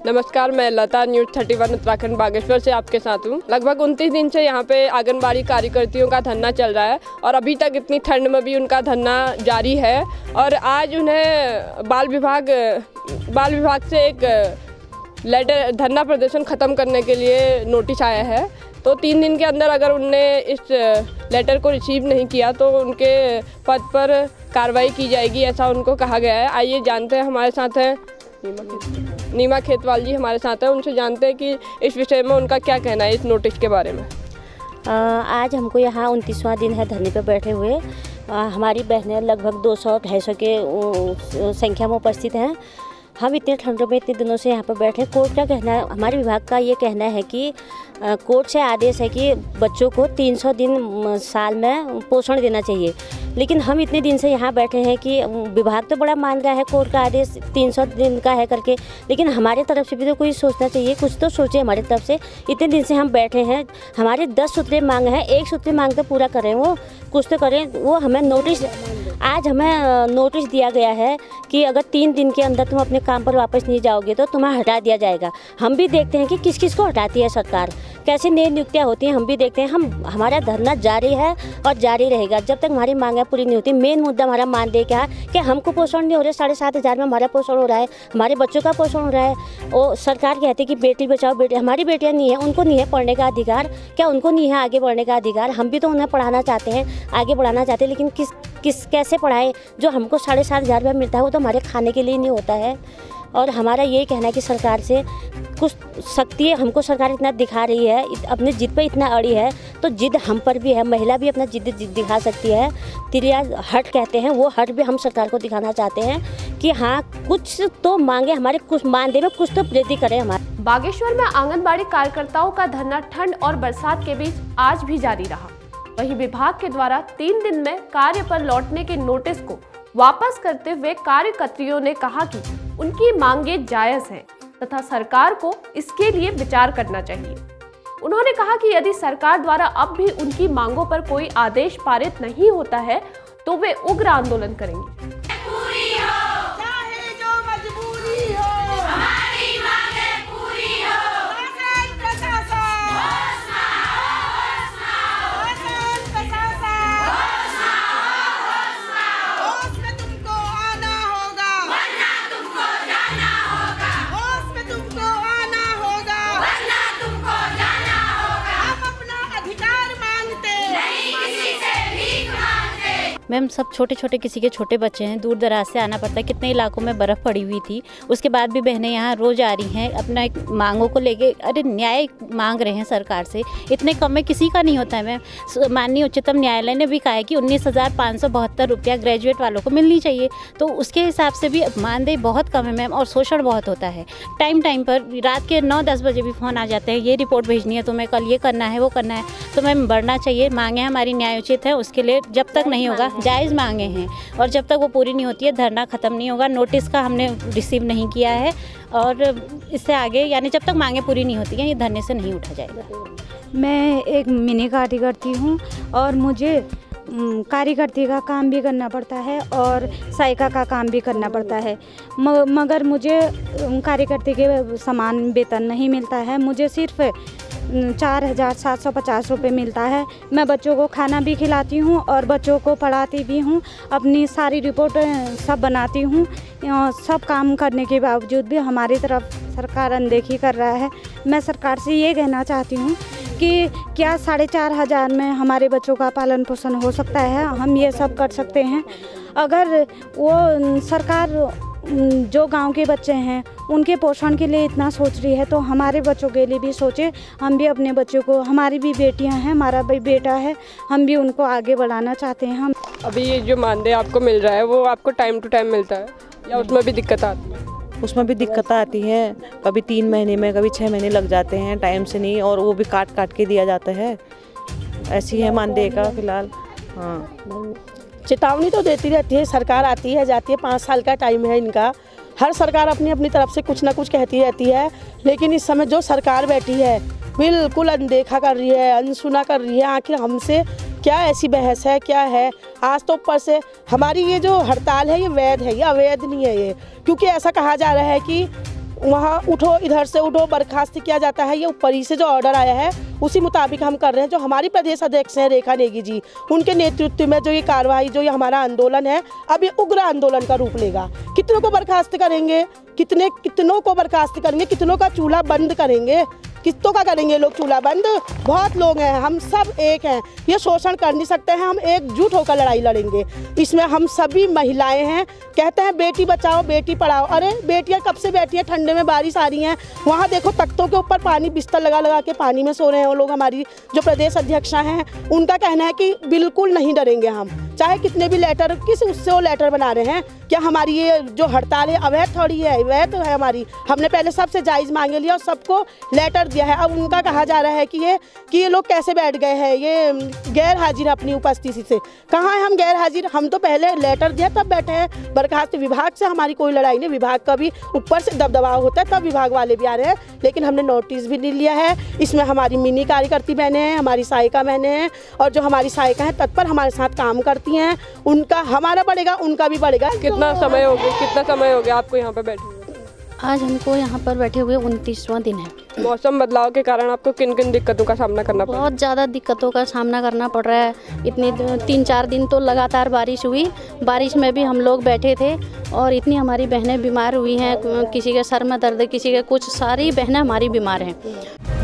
नमस्कार, मैं लता न्यूज़ 31 उत्तराखंड बागेश्वर से आपके साथ हूँ। लगभग 29 दिन से यहाँ पे आंगनबाड़ी कार्यकर्तियों का धरना चल रहा है और अभी तक इतनी ठंड में भी उनका धरना जारी है। और आज उन्हें बाल विभाग से एक लेटर धरना प्रदर्शन ख़त्म करने के लिए नोटिस आया है। तो 3 दिन के अंदर अगर उनने इस लेटर को रिसीव नहीं किया तो उनके पद पर कार्रवाई की जाएगी, ऐसा उनको कहा गया है। आइए जानते हैं, हमारे साथ हैं नीमा खेतवाल जी हमारे साथ हैं, उनसे जानते हैं कि इस विषय में उनका क्या कहना है इस नोटिस के बारे में। आज हमको यहाँ 29वां दिन है धरने पर बैठे हुए। हमारी बहनें लगभग 200-250 के संख्या में उपस्थित हैं। हम इतने ठंडों में इतने दिनों से यहाँ पर बैठे। कोर्ट का कहना है, हमारे विभाग का ये कहना है कि कोर्ट से आदेश है कि बच्चों को 300 दिन साल में पोषण देना चाहिए, लेकिन हम इतने दिन से यहाँ बैठे हैं कि विभाग तो बड़ा मान रहा है कोर्ट का आदेश 300 दिन का है करके, लेकिन हमारे तरफ से भी तो कोई सोचना चाहिए, कुछ तो सोचे हमारे तरफ से। इतने दिन से हम बैठे हैं, हमारे 10 सूत्रीय मांग है, 1 सूत्रीय मांग तो पूरा करें, वो कुछ तो करें। वो हमें नोटिस, आज हमें नोटिस दिया गया है कि अगर 3 दिन के अंदर तुम अपने काम पर वापस नहीं जाओगे तो तुम्हें हटा दिया जाएगा। हम भी देखते हैं कि किस किस को हटाती है सरकार, कैसे नई नियुक्तियाँ होती हैं, हम भी देखते हैं। हमारा धरना जारी है और जारी रहेगा जब तक हमारी मांगें पूरी नहीं होती। मेन मुद्दा हमारा मानदेय का है कि हमको पोषण नहीं हो रहा है, 7,500 में हमारा पोषण हो रहा है, हमारे बच्चों का पोषण हो रहा है। और सरकार कहती है कि बेटी बचाओ बेटी, हमारी बेटियाँ नहीं है, उनको नहीं है पढ़ने का अधिकार, क्या उनको नहीं है आगे बढ़ने का अधिकार? हम भी तो उन्हें पढ़ाना चाहते हैं, आगे बढ़ाना चाहते हैं, लेकिन कैसे पढ़ाए? जो हमको 7,500 रुपये मिलता है वो तो हमारे खाने के लिए नहीं होता है। और हमारा ये कहना है कि सरकार से कुछ सख्ती है, हमको सरकार इतना दिखा रही है, अपने जिद पे इतना अड़ी है, तो जिद हम पर भी है। महिला भी अपना जिद दिखा सकती है। तिरिया हट कहते हैं, वो हट भी हम सरकार को दिखाना चाहते हैं कि हाँ कुछ तो मांगे हमारे, कुछ मानदेय में कुछ तो वृद्धि करें हमारे। बागेश्वर में आंगनबाड़ी कार्यकर्ताओं का धरना ठंड और बरसात के बीच आज भी जारी रहा। वहीं विभाग के द्वारा 3 दिन में कार्य पर लौटने के नोटिस को वापस करते हुए कार्यकर्तियों ने कहा कि उनकी मांगे जायज हैं तथा सरकार को इसके लिए विचार करना चाहिए। उन्होंने कहा कि यदि सरकार द्वारा अब भी उनकी मांगों पर कोई आदेश पारित नहीं होता है तो वे उग्र आंदोलन करेंगे। मैम, सब छोटे छोटे किसी के छोटे बच्चे हैं, दूर दराज से आना पड़ता है। कितने इलाकों में बर्फ़ पड़ी हुई थी, उसके बाद भी बहनें यहाँ रोज़ आ रही हैं अपना एक मांगों को लेके। अरे न्याय मांग रहे हैं सरकार से, इतने कम में किसी का नहीं होता है मैम। माननीय उच्चतम न्यायालय ने भी कहा है कि 19,572 रुपया ग्रेजुएट वालों को मिलनी चाहिए, तो उसके हिसाब से भी मानदेय बहुत कम है मैम। और शोषण बहुत होता है, टाइम पर रात के 9-10 बजे भी फ़ोन आ जाते हैं, ये रिपोर्ट भेजनी है तुम्हें, कल ये करना है वो करना है। तो मैम बढ़ना चाहिए, मांगे हमारी न्यायोचित है, उसके लिए जब तक नहीं होगा, जायज़ मांगे हैं और जब तक वो पूरी नहीं होती है धरना ख़त्म नहीं होगा। नोटिस का हमने रिसीव नहीं किया है और इससे आगे यानी जब तक मांगे पूरी नहीं होती हैं ये धरने से नहीं उठा जाएगा। मैं एक मिनी कार्यकर्ती हूँ और मुझे कार्यकर्ती का काम भी करना पड़ता है और सहायिका का काम भी करना पड़ता है, मगर मुझे कार्यकर्ती के समान वेतन नहीं मिलता है। मुझे सिर्फ 4,750 रुपये मिलता है। मैं बच्चों को खाना भी खिलाती हूँ और बच्चों को पढ़ाती भी हूँ, अपनी सारी रिपोर्ट सब बनाती हूँ। सब काम करने के बावजूद भी हमारी तरफ सरकार अनदेखी कर रहा है। मैं सरकार से ये कहना चाहती हूँ कि क्या 4,500 में हमारे बच्चों का पालन पोषण हो सकता है? हम ये सब कर सकते हैं। अगर वो सरकार जो गांव के बच्चे हैं उनके पोषण के लिए इतना सोच रही है तो हमारे बच्चों के लिए भी सोचे। हम भी अपने बच्चों को, हमारी भी बेटियां हैं, हमारा भी बेटा है, हम भी उनको आगे बढ़ाना चाहते हैं। हम अभी ये जो मानदेय आपको मिल रहा है वो आपको टाइम टू टाइम मिलता है या उसमें भी दिक्कत आती है? उसमें भी दिक्कत आती है, कभी 3 महीने में, कभी 6 महीने लग जाते हैं, टाइम से नहीं, और वो भी काट के दिया जाता है। ऐसी है मानदेय का फिलहाल। हाँ, चेतावनी तो देती रहती है, सरकार आती है जाती है, 5 साल का टाइम है इनका। हर सरकार अपनी अपनी तरफ से कुछ ना कुछ कहती रहती है, लेकिन इस समय जो सरकार बैठी है बिल्कुल अनदेखा कर रही है, अनसुना कर रही है। आखिर हमसे क्या ऐसी बहस है, क्या है। आज तो ऊपर से हमारी ये जो हड़ताल है ये वैध है, ये अवैध नहीं है ये, क्योंकि ऐसा कहा जा रहा है कि वहाँ उठो, इधर से उठो, बर्खास्त किया जाता है। ये ऊपर ही से जो ऑर्डर आया है उसी मुताबिक हम कर रहे हैं। जो हमारी प्रदेश अध्यक्ष हैं रेखा नेगी जी, उनके नेतृत्व में जो ये कार्रवाई, जो ये हमारा आंदोलन है, अब ये उग्र आंदोलन का रूप लेगा। कितनों को बर्खास्त करेंगे, कितनों को बर्खास्त करेंगे, कितनों का चूल्हा बंद करेंगे, कितनों का करेंगे लोग चूल्हा बंद। बहुत लोग हैं, हम सब एक हैं, ये शोषण कर नहीं सकते हैं। हम एकजुट होकर लड़ाई लड़ेंगे। इसमें हम सभी महिलाएं हैं। कहते हैं बेटी बचाओ बेटी पढ़ाओ, अरे बेटियां कब से बैठी हैं, ठंडे में बारिश आ रही हैं, वहाँ देखो तख्तों के ऊपर पानी, बिस्तर लगा लगा के पानी में सो रहे हैं वो लोग। हमारी जो प्रदेश अध्यक्षा हैं उनका कहना है कि बिल्कुल नहीं डरेंगे हम, चाहे कितने भी लेटर, किस उससे वो लेटर बना रहे हैं। क्या हमारी ये जो हड़ताल है अवैध थोड़ी है, वैध है हमारी। हमने पहले सबसे जायज़ मांगे लिया और सबको लेटर दिया है। अब उनका कहा जा रहा है कि ये लोग कैसे बैठ गए हैं, ये गैर हाजिर अपनी उपस्थिति से। कहाँ है हम गैर हाजिर? हम तो पहले लेटर दिया तब बैठे हैं। बर्खास्त विभाग से हमारी कोई लड़ाई नहीं, विभाग का भी ऊपर से दबदबाव होता है तब विभाग वाले भी आ रहे हैं, लेकिन हमने नोटिस भी नहीं लिया है। इसमें हमारी मिनी कार्यकर्ती बहनें हैं, हमारी सहायिका बहनें हैं, और जो हमारी सहायिका हैं तत्पर हमारे साथ काम करती हैं, उनका हमारा बढ़ेगा, उनका भी बढ़ेगा। कितना समय हो गया आपको यहाँ पे बैठे हुए? आज हमको यहाँ पर बैठे हुए 29वां दिन है। मौसम बदलाव के कारण आपको किन किन दिक्कतों का सामना करना पड़ा? बहुत ज़्यादा दिक्कतों का सामना करना पड़ रहा है। इतनी 3-4 दिन तो लगातार बारिश हुई, बारिश में भी हम लोग बैठे थे और इतनी हमारी बहनें बीमार हुई हैं। किसी के सर में दर्द, किसी के कुछ, सारी बहनें हमारी बीमार हैं।